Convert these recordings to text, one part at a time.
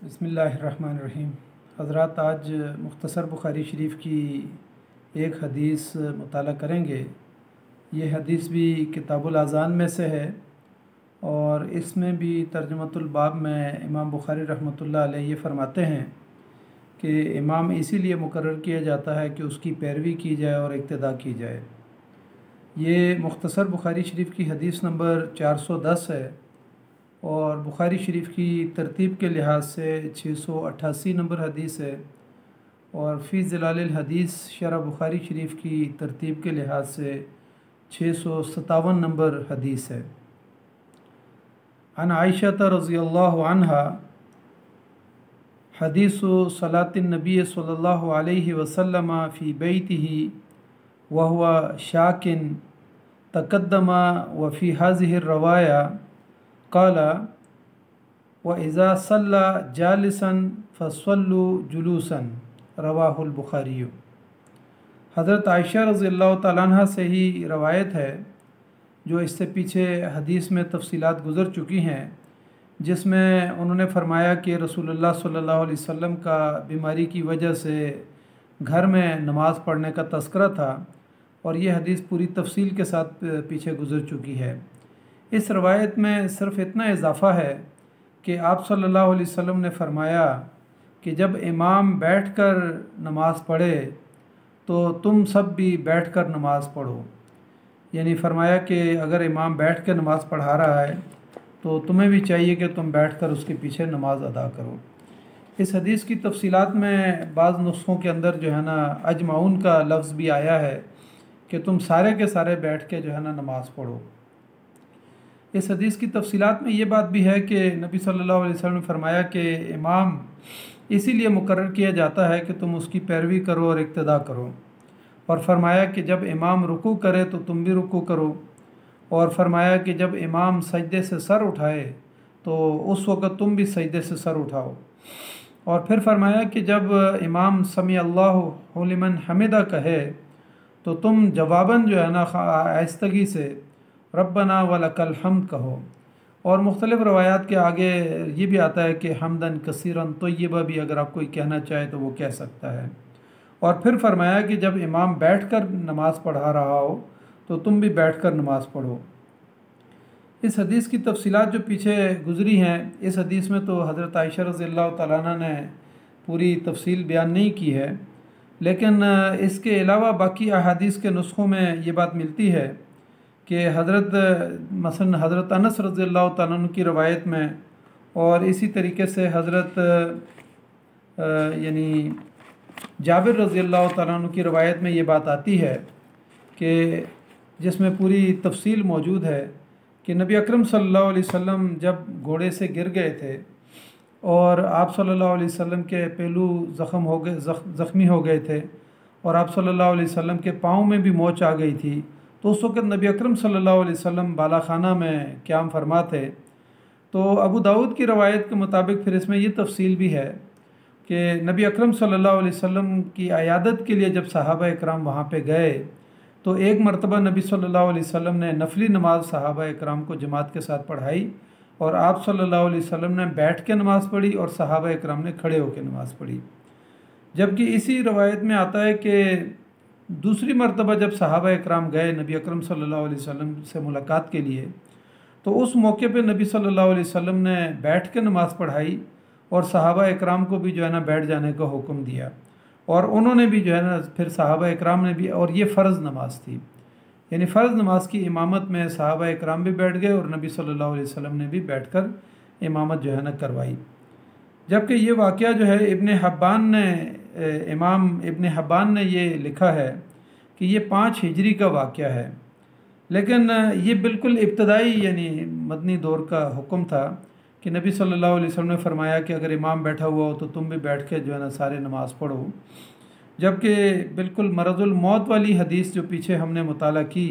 बिस्मिल्लाहिर्रहमानिर्रहीम। हज़रात, आज मुख्तसर बुखारी शरीफ की एक हदीस मुताला करेंगे। ये हदीस भी किताबुल अज़ान में से है और इसमें भी तर्जुमतुल बाब में इमाम बुखारी रहमतुल्लाह अलैह ये फ़रमाते हैं कि इमाम इसीलिए मुकर्रर किया जाता है कि उसकी पैरवी की जाए और इक्तिदा की जाए। ये मुख्तसर बुखारी शरीफ की हदीस नंबर 410 है और बुखारी शरीफ की तरतीब के लिहाज से 688 नंबर हदीस है और फ़ी ज़िलालिल हदीस शरह बुखारी शरीफ की तरतीब के लिहाज से 657 नंबर हदीस है। अन आयशा रज़ियल्लाहु अन्हा हदीसु सलातिन नबी सल्लल्लाहु अलैहि वसल्लम फ़ी बैतिही व हुवा शाकिन तक़द्दमा व फ़ी हाज़िहि रवाया क़ाला व इज़ा सल्ला जालिसन फ़स्वल्लु जुलूसन रवाहुल बुखारी। हज़रत आयशा रज़ियल्लाहु तआला अन्हा से ही रवायत है, जो इससे पीछे हदीस में तफसीलात गुज़र चुकी हैं, जिसमें उन्होंने फ़रमाया कि रसूलुल्लाह सल्लल्लाहु अलैहि वसल्लम का बीमारी की वजह से घर में नमाज़ पढ़ने का तज़किरा था और ये हदीस पूरी तफसील के साथ पीछे गुज़र चुकी है। इस रवायत में सिर्फ़ इतना इजाफ़ा है कि आप सल्लल्लाहु अलैहि वसल्लम ने फ़रमाया कि जब इमाम बैठकर नमाज़ पढ़े तो तुम सब भी बैठकर नमाज़ पढ़ो। यानी फ़रमाया कि अगर इमाम बैठ कर नमाज़ पढ़ा रहा है तो तुम्हें भी चाहिए कि तुम बैठकर उसके पीछे नमाज़ अदा करो। इस हदीस की तफसीलात में बाज़ नुस्ख़ों के अंदर जो है ना अजमाउन का लफ्ज़ भी आया है कि तुम सारे के सारे बैठ के जो है ना नमाज़ पढ़ो। इस हदीस की तफसीलात में ये बात भी है कि नबी सल्लल्लाहु अलैहि वसल्लम ने फरमाया कि इमाम इसीलिए मुकर्रर किया जाता है कि तुम उसकी पैरवी करो और इक्तिदा करो, और फरमाया कि जब इमाम रुकू करे तो तुम भी रुकू करो, और फरमाया कि जब इमाम सजदे से सर उठाए तो उस वक़्त तुम भी सजदे से सर उठाओ, और फिर फरमाया कि जब इमाम समी अल्लाहु लिमन हमिदा कहे तो तुम जवाबन जो है ना आहिस्तगी से रब्बना वलकल हम्द कहो। और मुख्तलिफ़ रवायात के आगे ये भी आता है कि हमदन कसीरन तय्यबा भी अगर आप कोई कहना चाहे तो वो कह सकता है। और फिर फरमाया कि जब इमाम बैठकर नमाज़ पढ़ा रहा हो तो तुम भी बैठकर नमाज़ पढ़ो। इस हदीस की तफसीलात जो पीछे गुज़री हैं, इस हदीस में तो हज़रत आयशा रज़ियल्लाहु तआला अन्हा ने पूरी तफसील बयान नहीं की है, लेकिन इसके अलावा बाकी अहादीस के नुस्ख़ों में ये बात मिलती है कि मसलन हज़रत अनस रज़ियल्लाहु तआला अन्हु की रवायत में और इसी तरीके से हज़रत यानी जाबिर रज़ियल्लाहु तआला अन्हु की रवायत में ये बात आती है कि जिसमें पूरी तफसील मौजूद है कि नबी अकरम सल्लल्लाहु अलैहि वसल्लम जब घोड़े से गिर गए थे और आप सल्लल्लाहु अलैहि वसल्लम के पहलू ज़ख्मी हो गए थे और आप सल्लल्लाहु अलैहि वसल्लम के पाँव में भी मोच आ गई थी, तो उस वक़्त नबी अकरम सल्लल्लाहु अलैहि वसल्लम बालाखाना में क़याम फरमा थे। तो अबू दाऊद की रवायत के मुताबिक फिर इसमें ये तफसील भी है कि नबी अकरम सल्लल्लाहु अलैहि वसल्लम की अयादत के लिए जब सहाबा इकराम वहाँ पे गए तो एक मरतबा नबी सल्लल्लाहु अलैहि वसल्लम ने नफली नमाज सहाबा इकराम को जमात के साथ पढ़ाई और आप सल्लल्लाहु अलैहि वसल्लम ने बैठ के नमाज़ पढ़ी और सहाबा इकराम ने खड़े होकर नमाज़ पढ़ी। जबकि इसी रवायत में आता है कि दूसरी मरतबा जब सहाबा इकराम गए नबी अकरम सल्लल्लाहु अलैहि वसल्लम से मुलाकात के लिए तो उस मौके पे नबी सल्लल्लाहु अलैहि वसल्लम ने बैठ के नमाज़ पढ़ाई और सहाबा इकराम को भी जो है ना बैठ जाने का हुक्म दिया, और उन्होंने भी जो है ना फिर सहाबा इकराम ने भी, और ये फ़र्ज़ नमाज थी, यानी फ़र्ज़ नमाज की इमामत में सहाबा इकराम भी बैठ गए और नबी सल्लल्लाहु अलैहि वसल्लम ने भी बैठकर इमामत जो है ना करवाई। जबकि ये वाक़या जो है इमाम इब्न हब्बान ने ये लिखा है कि ये 5 हिजरी का वाक़या है, लेकिन ये बिल्कुल इब्तदाई यानी मदनी दौर का हुक्म था कि नबी सल्लल्लाहु अलैहि वसल्लम ने फरमाया कि अगर इमाम बैठा हुआ हो तो तुम भी बैठ के जो है ना सारे नमाज़ पढ़ो। जबकि बिल्कुल मरज़ुल मौत वाली हदीस जो पीछे हमने मुताला की,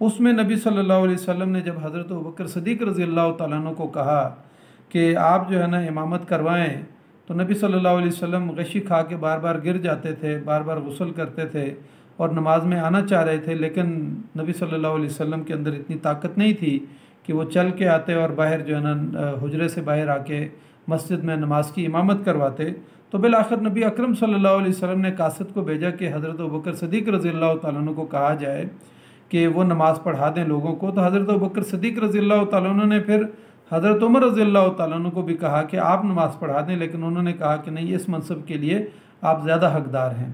उसमें नबी सल्लल्लाहु अलैहि वसल्लम ने जब हज़रत अबू बकर सिद्दीक़ रज़ियल्लाहु तआला अन्हु को कहा कि आप जो है ना इमामत करवाएं, तो नबी सल्लल्लाहु अलैहि वसल्लम गशी खा के बार बार गिर जाते थे, बार बार गुस्ल करते थे और नमाज में आना चाह रहे थे, लेकिन नबी सल्लल्लाहु अलैहि वसल्लम के अंदर इतनी ताकत नहीं थी कि वो चल के आते और बाहर जो है ना हुजरे से बाहर आके مسجد میں نماز کی امامت کرواتے، تو بالآخر نبی اکرم صلی اللہ علیہ وسلم نے قاصد کو بھیجا کہ حضرت ابوبکر صدیق رضی اللہ تعالیٰ عنہ کو کہا جائے کہ وہ نماز پڑھا دیں لوگوں کو۔ تو حضرت ابوبکر صدیق رضی اللہ تعالیٰ عنہ نے پھر حضرت عمر رضی اللہ تعالیٰ عنہ کو بھی کہا کہ آپ نماز پڑھا دیں، لیکن انہوں نے کہا کہ نہیں، اس منصب کے لیے آپ زیادہ حقدار ہیں۔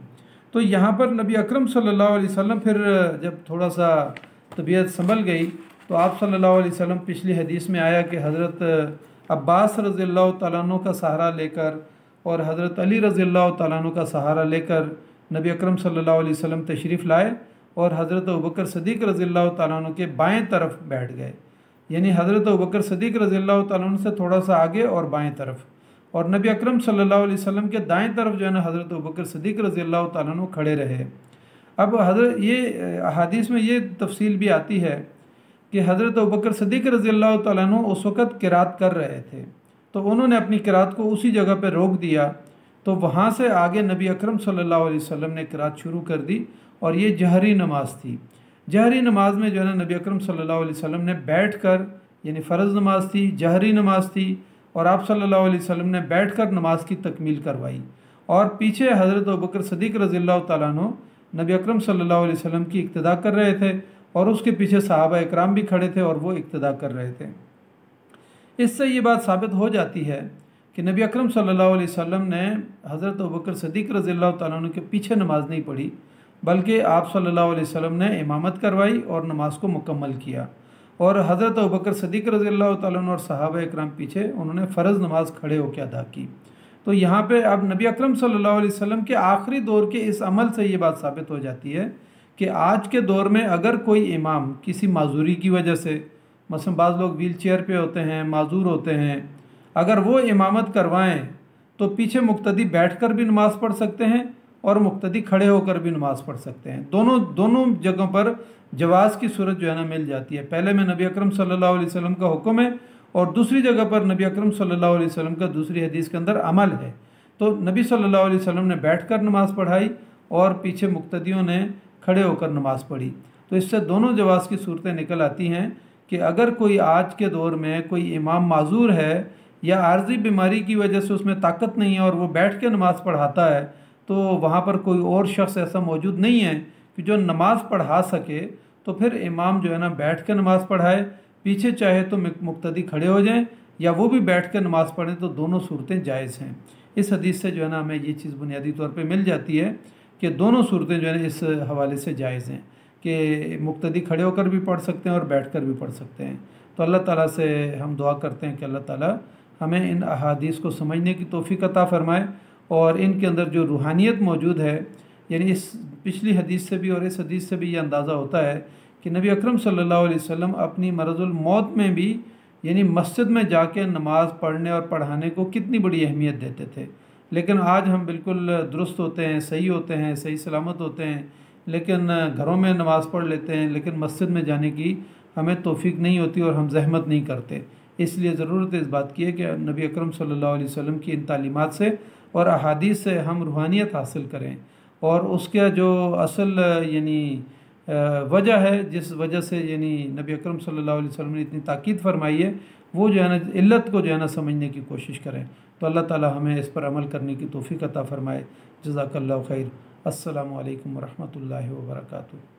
تو یہاں پر نبی اکرم صلی اللہ علیہ وسلم پھر جب تھوڑا سا طبیعت سنبھل گئی تو آپ صلی اللہ علیہ وسلم، پچھلی حدیث میں آیا کہ حضرت عباس رضی اللہ تعالیٰ عنہ کا سہارا لے کر اور حضرت علی رضی اللہ تعالیٰ عنہ کا سہارا لے کر نبی اکرم صلی اللہ علیہ وسلم تشریف لائے اور حضرت ابوبکر صدیق رضی اللہ تعالیٰ عنہ کے بائیں طرف بیٹھ گئے، یعنی حضرت ابوبکر صدیق رضی اللہ تعالیٰ عنہ سے تھوڑا سا آگے اور بائیں طرف، اور نبی اکرم صلی اللہ علیہ وسلم کے دائیں طرف جو ہے نا حضرت ابوبکر صدیق رضی اللہ تعالیٰ عنہ کھڑے رہے۔ اب حضرت یہ احادیث میں یہ تفصیل بھی آتی ہے کہ حضرت ابوبکر صدیق رضی اللہ تعالیٰ عنہ اس وقت قرات کر رہے تھے، تو انہوں نے اپنی قرات کو اسی جگہ پہ روک دیا، تو وہاں سے آگے نبی اکرم صلی اللہ علیہ وسلم نے قرات شروع کر دی، اور یہ جہری نماز تھی۔ جہری نماز میں جو ہے نا نبی اکرم صلی اللہ علیہ وسلم نے بیٹھ کر، یعنی فرض نماز تھی، جہری نماز تھی، اور آپ صلی اللہ علیہ وسلم نے بیٹھ کر نماز کی تکمیل کروائی، اور پیچھے حضرت ابوبکر صدیق رضی اللہ تعالیٰ عنہ نبی اکرم صلی اللہ علیہ وسلم کی اقتداء کر رہے تھے، اور اس کے پیچھے صحابہ اکرام بھی کھڑے تھے اور وہ اقتداء کر رہے تھے۔ اس سے یہ بات ثابت ہو جاتی ہے کہ نبی اکرم صلی اللہ علیہ وسلم نے حضرت ابوبکر صدیق رضی اللہ تعالیٰ عنہ کے پیچھے نماز نہیں پڑھی، بلکہ آپ صلی اللہ علیہ وسلم نے امامت کروائی اور نماز کو مکمل کیا، اور حضرت ابوبکر صدیق رضی اللہ تعالیٰ عنہ اور صحابہ اکرام پیچھے انہوں نے فرض نماز کھڑے ہو کے ادا کی۔ تو یہاں پہ اب نبی اکرم صلی اللہ علیہ وسلم کے آخری دور کے اس عمل سے یہ بات ثابت ہو جاتی ہے کہ آج کے دور میں اگر کوئی امام کسی معذوری کی وجہ سے، مثلا بعض لوگ ویل چیئر پہ ہوتے ہیں، معذور ہوتے ہیں، اگر وہ امامت کروائیں تو پیچھے مقتدی بیٹھ کر بھی نماز پڑھ سکتے ہیں اور مقتدی کھڑے ہو کر بھی نماز پڑھ سکتے ہیں۔ دونوں جگہوں پر جواز کی صورت جو ہے نا مل جاتی ہے۔ پہلے میں نبی اکرم صلی اللہ علیہ وسلم کا حکم ہے، اور دوسری جگہ پر نبی اکرم صلی اللہ علیہ وسلم کا دوسری حدیث کے اندر عمل ہے۔ تو نبی صلی اللہ علیہ وسلم نے بیٹھ کر نماز پڑھائی اور پیچھے مقتدیوں نے کھڑے ہو کر نماز پڑھی۔ تو اس سے دونوں جواز کی صورتیں نکل آتی ہیں کہ اگر کوئی آج کے دور میں کوئی امام معذور ہے یا عارضی بیماری کی وجہ سے اس میں طاقت نہیں ہے اور وہ بیٹھ کے نماز پڑھاتا ہے، تو وہاں پر کوئی اور شخص ایسا موجود نہیں ہے کہ جو نماز پڑھا سکے، تو پھر امام جو ہے نا بیٹھ کے نماز پڑھائے، پیچھے چاہے تو مقتدی کھڑے ہو جائیں یا وہ بھی بیٹھ کے نماز پڑھیں، تو دونوں صورتیں جائز ہیں۔ اس حدیث سے جو ہے نا ہمیں یہ چیز بنیادی طور پہ مل جاتی ہے کہ دونوں صورتیں جو ہے نا اس حوالے سے جائز ہیں کہ مقتدی کھڑے ہو کر بھی پڑھ سکتے ہیں اور بیٹھ کر بھی پڑھ سکتے ہیں۔ تو اللہ تعالیٰ سے ہم دعا کرتے ہیں کہ اللہ تعالیٰ ہمیں ان احادیث کو سمجھنے کی توفیق عطا فرمائے، اور ان کے اندر جو روحانیت موجود ہے، یعنی اس پچھلی حدیث سے بھی اور اس حدیث سے بھی یہ اندازہ ہوتا ہے کہ نبی اکرم صلی اللہ علیہ وسلم اپنی مرض الموت میں بھی یعنی مسجد میں جا کے نماز پڑھنے اور پڑھانے کو کتنی بڑی اہمیت دیتے تھے۔ لیکن آج ہم بالکل درست ہوتے ہیں، صحیح سلامت ہوتے ہیں، لیکن گھروں میں نماز پڑھ لیتے ہیں، لیکن مسجد میں جانے کی ہمیں توفیق نہیں ہوتی اور ہم زحمت نہیں کرتے۔ اس لیے ضرورت اس بات کی ہے کہ نبی اکرم صلی اللہ علیہ وسلم کی ان تعلیمات سے اور احادیث سے ہم روحانیت حاصل کریں، اور اس کا جو اصل یعنی وجہ ہے، جس وجہ سے یعنی نبی اکرم صلی اللہ علیہ وسلم نے اتنی تاکید فرمائی ہے، وہ جو ہے نا علت کو جو ہے نا سمجھنے کی کوشش کریں۔ تو اللہ تعالی ہمیں اس پر عمل کرنے کی توفیق عطا فرمائے۔ جزاک اللہ خیر۔ السلام علیکم ورحمۃ اللہ وبرکاتہ۔